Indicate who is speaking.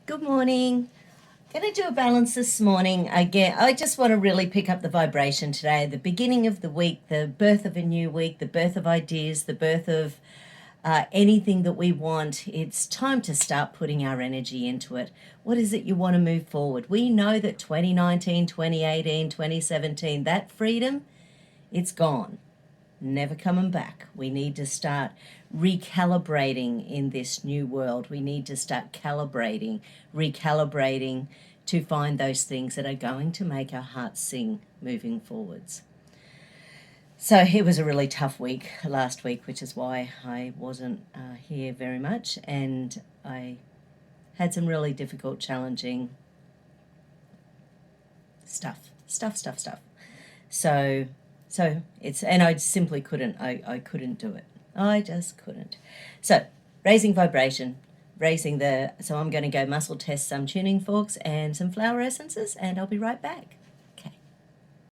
Speaker 1: Good morning. Going to do a balance this morning. Again, I just want to really pick up the vibration today. The beginning of the week, the birth of a new week, the birth of ideas, the birth of anything that we want. It's time to start putting our energy into it. What is it you want to move forward? We know that 2019, 2018, 2017, that freedom, it's gone. Never coming back. We need to start recalibrating in this new world. We need to start recalibrating to find those things that are going to make our hearts sing moving forwards. So it was a really tough week last week, which is why I wasn't here very much, and I had some really difficult, challenging stuff. So it's, and I simply couldn't, I couldn't do it. I just couldn't. So raising vibration, so I'm going to go muscle test some tuning forks and some flower essences, and I'll be right back.